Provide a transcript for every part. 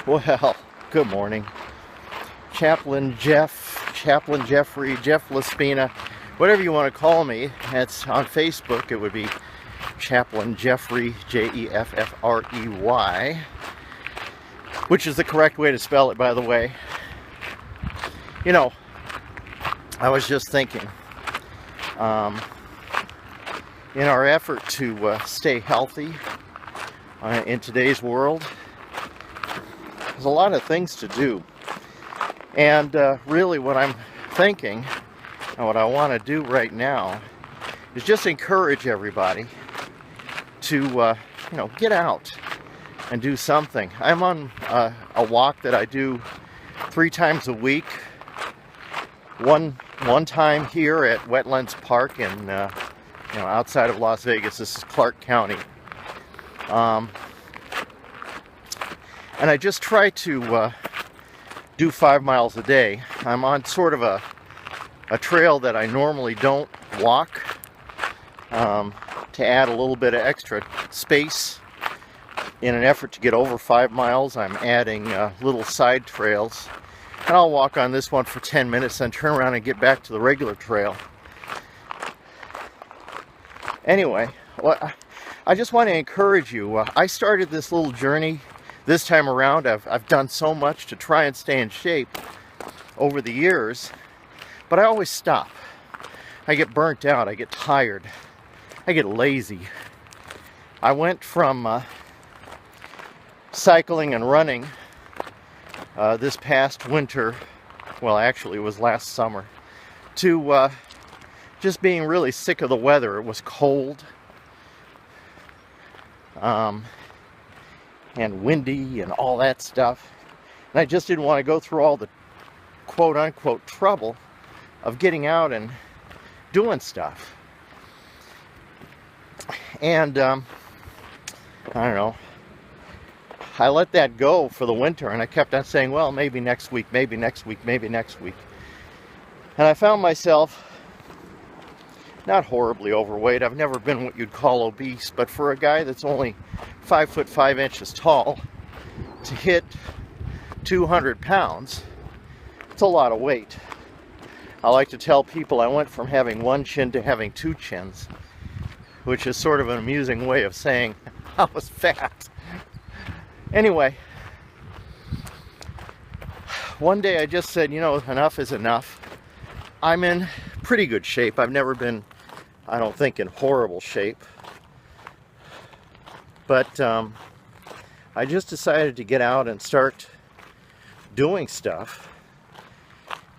Well, good morning. Chaplain Jeffrey, Jeff Laspina, whatever you want to call me. It's on Facebook. It would be Chaplain Jeffrey, Jeffrey, which is the correct way to spell it, by the way. You know, I was just thinking, in our effort to stay healthy in today's world, there's a lot of things to do. And really what I'm thinking and what I want to do right now is just encourage everybody to get out and do something. I'm on a walk that I do 3 times a week. One time here at Wetlands Park in outside of Las Vegas. This is Clark County. And I just try to do 5 miles a day. I'm on sort of a trail that I normally don't walk, to add a little bit of extra space. In an effort to get over 5 miles, I'm adding little side trails. And I'll walk on this one for 10 minutes, then turn around and get back to the regular trail. Anyway, I just want to encourage you. I started this little journey this time around. I've done so much to try and stay in shape over the years, but I always stop. I get burnt out, I get tired, I get lazy. I went from cycling and running this past winter, well actually it was last summer, to just being really sick of the weather. It was cold and windy and all that stuff, and I just didn't want to go through all the quote-unquote trouble of getting out and doing stuff. And I don't know, I let that go for the winter, and I kept on saying, well, maybe next week, maybe next week, maybe next week. And I found myself not horribly overweight. I've never been what you'd call obese, but for a guy that's only 5 foot 5 inches tall, to hit 200 pounds, it's a lot of weight. I like to tell people I went from having one chin to having 2 chins, which is sort of an amusing way of saying I was fat. Anyway, one day I just said, enough is enough. I'm in pretty good shape. I've never been, I don't think, in horrible shape. But I just decided to get out and start doing stuff.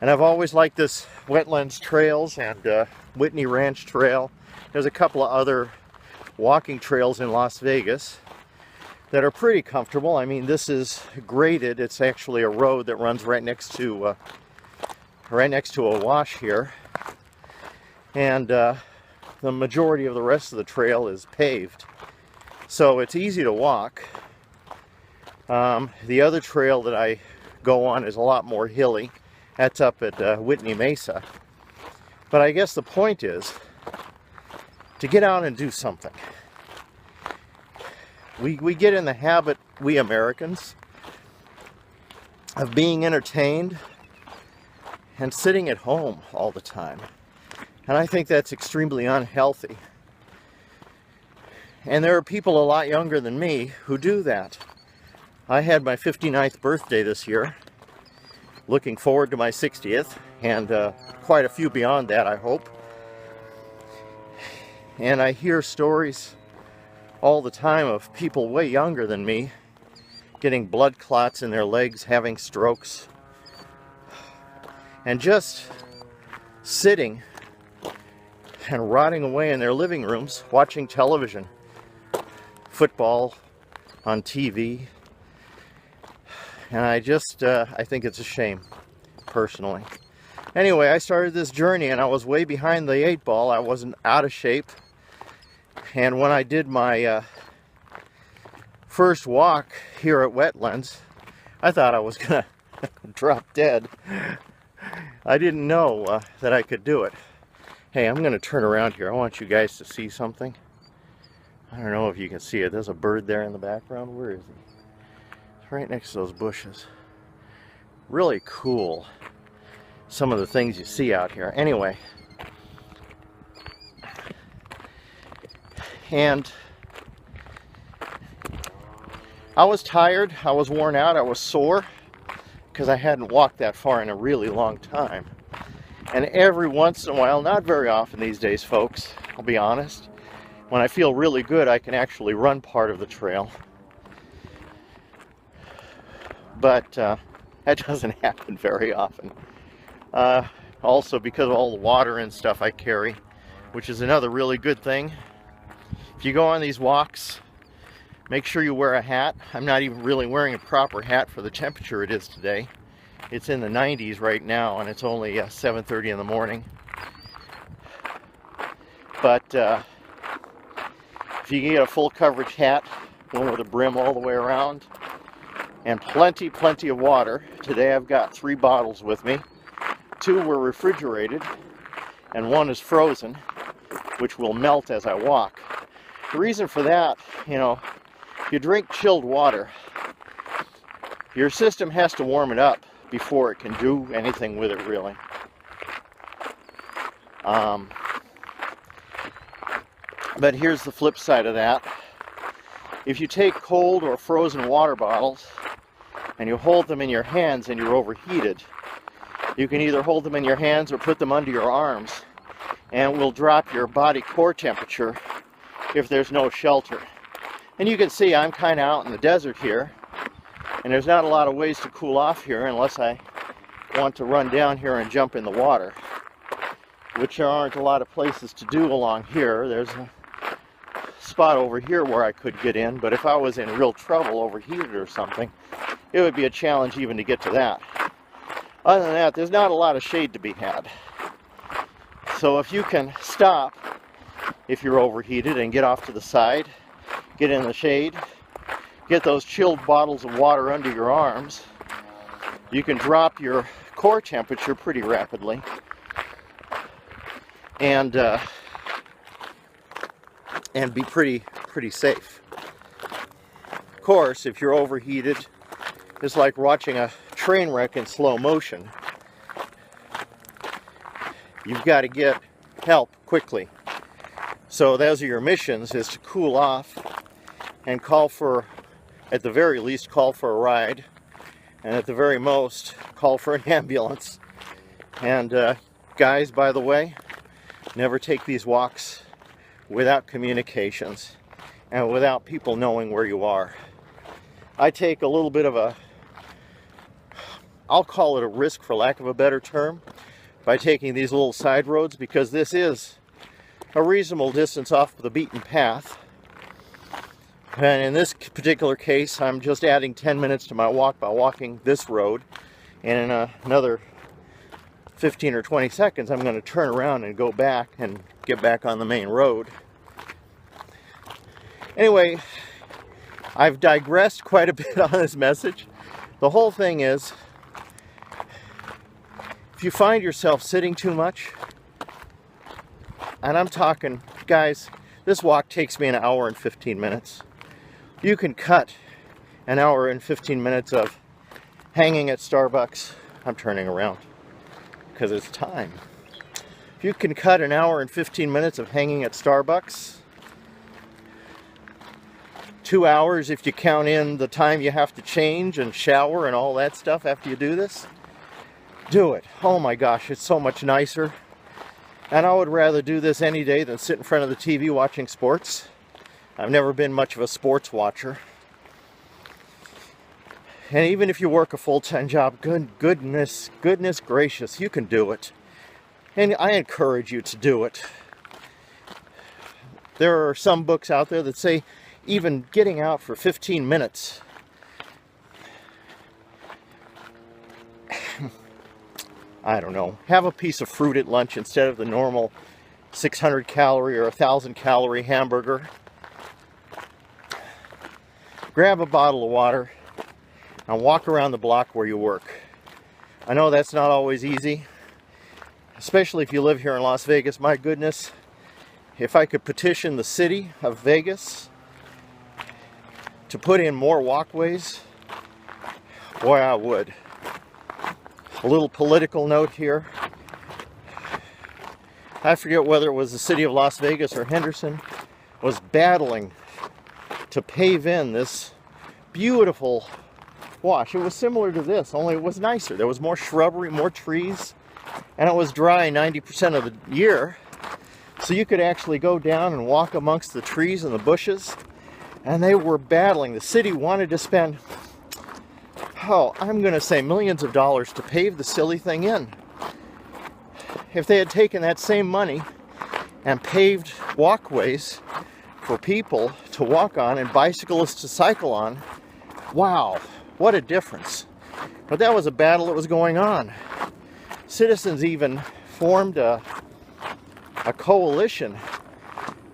And I've always liked this Wetlands Trails and Whitney Ranch Trail. There's a couple of other walking trails in Las Vegas that are pretty comfortable. I mean, this is graded. It's actually a road that runs right next to a wash here. And the majority of the rest of the trail is paved. So it's easy to walk. The other trail that I go on is a lot more hilly. That's up at Whitney Mesa. But I guess the point is to get out and do something. We get in the habit, we Americans, of being entertained and sitting at home all the time. And I think that's extremely unhealthy. And there are people a lot younger than me who do that. I had my 59th birthday this year. Looking forward to my 60th, and quite a few beyond that, I hope. And I hear stories all the time of people way younger than me getting blood clots in their legs, having strokes, and just sitting and rotting away in their living rooms watching television, football on TV. And I think it's a shame, personally. Anyway, I started this journey and I was way behind the 8 ball. I wasn't out of shape. And when I did my first walk here at Wetlands, I thought I was gonna drop dead. I didn't know that I could do it. Hey, I'm gonna turn around here. I want you guys to see something. I don't know if you can see it. There's a bird there in the background. Where is he? right next to those bushes. Really cool, some of the things you see out here. Anyway, and I was tired, I was worn out, I was sore because I hadn't walked that far in a really long time. And every once in a while, not very often these days, folks, I'll be honest, when I feel really good, I can actually run part of the trail. But that doesn't happen very often. Also because of all the water and stuff I carry, which is another really good thing. If you go on these walks, make sure you wear a hat. I'm not even really wearing a proper hat for the temperature it is today. It's in the 90s right now, and it's only 7:30 in the morning. But if you can get a full coverage hat, one with a brim all the way around, and plenty of water. Today I've got 3 bottles with me. 2 were refrigerated, and 1 is frozen, which will melt as I walk. The reason for that, you know, if you drink chilled water, your system has to warm it up before it can do anything with it, really. But here's the flip side of that. If you take cold or frozen water bottles and you hold them in your hands and you're overheated, you can either hold them in your hands or put them under your arms, and it will drop your body core temperature if there's no shelter. And you can see I'm kind of out in the desert here, and there's not a lot of ways to cool off here unless I want to run down here and jump in the water, which there aren't a lot of places to do along here. There's a spot over here where I could get in, but if I was in real trouble, overheated or something, it would be a challenge even to get to that. Other than that, there's not a lot of shade to be had. So if you can stop if you're overheated and get off to the side, get in the shade, get those chilled bottles of water under your arms, you can drop your core temperature pretty rapidly. And be pretty safe. Of course, if you're overheated, it's like watching a train wreck in slow motion. You've got to get help quickly. So those are your missions, is to cool off and call for, at the very least, call for a ride, and at the very most, call for an ambulance. And guys, by the way, never take these walks without communications and without people knowing where you are. I take a little bit of a, I'll call it a risk for lack of a better term, by taking these little side roads, because this is a reasonable distance off the beaten path. And in this particular case, I'm just adding 10 minutes to my walk by walking this road, and in another 15 or 20 seconds I'm going to turn around and go back and get back on the main road. Anyway, I've digressed quite a bit on this message. The whole thing is, if you find yourself sitting too much, and I'm talking, guys, this walk takes me an hour and 15 minutes. You can cut an hour and 15 minutes of hanging at Starbucks. I'm turning around because it's time. If you can cut an hour and 15 minutes of hanging at Starbucks, 2 hours if you count in the time you have to change and shower and all that stuff after you do this, do it. Oh my gosh, it's so much nicer. And I would rather do this any day than sit in front of the TV watching sports. I've never been much of a sports watcher. And even if you work a full-time job, goodness gracious, you can do it. And I encourage you to do it. There are some books out there that say even getting out for 15 minutes I don't know, have a piece of fruit at lunch instead of the normal 600 calorie or 1,000 calorie hamburger. Grab a bottle of water and walk around the block where you work. I know that's not always easy, especially if you live here in Las Vegas. My goodness, if I could petition the city of Vegas to put in more walkways Boy, I would. A little political note here. I forget whether it was the city of Las Vegas or Henderson was battling to pave in this beautiful wash. It was similar to this, only it was nicer. There was more shrubbery, more trees, and it was dry 90% of the year. So you could actually go down and walk amongst the trees and the bushes, and they were battling. The city wanted to spend, oh, I'm going to say millions of dollars to pave the silly thing in. If they had taken that same money and paved walkways for people to walk on and bicyclists to cycle on, wow, what a difference. But that was a battle that was going on. Citizens even formed a coalition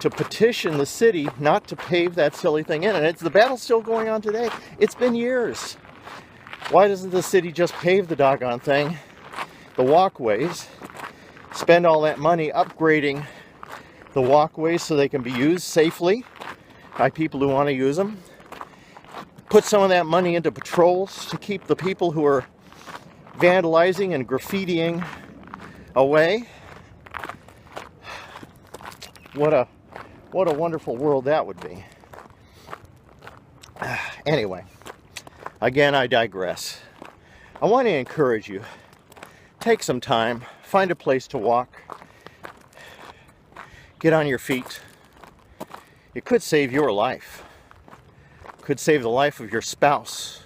to petition the city not to pave that silly thing in. And the battle's still going on today. It's been years. Why doesn't the city just pave the doggone thing, the walkways, spend all that money upgrading the walkways so they can be used safely by people who want to use them? Put some of that money into patrols to keep the people who are vandalizing and graffitiing away. What a wonderful world that would be. Anyway, again, I digress. I want to encourage you, take some time, find a place to walk, get on your feet. It could save your life. It could save the life of your spouse.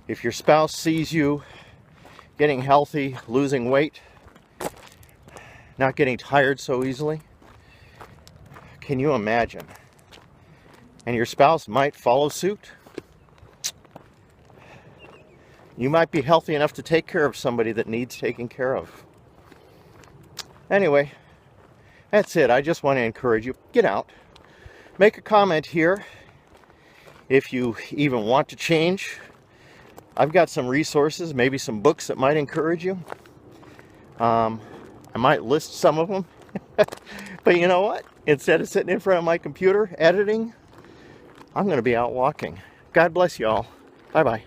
If your spouse sees you getting healthy, losing weight, not getting tired so easily, can you imagine? And your spouse might follow suit. You might be healthy enough to take care of somebody that needs taking care of. Anyway, that's it. I just want to encourage you. Get out. Make a comment here if you even want to change. I've got some resources, maybe some books that might encourage you. I might list some of them. But you know what? Instead of sitting in front of my computer editing, I'm going to be out walking. God bless you all. Bye-bye.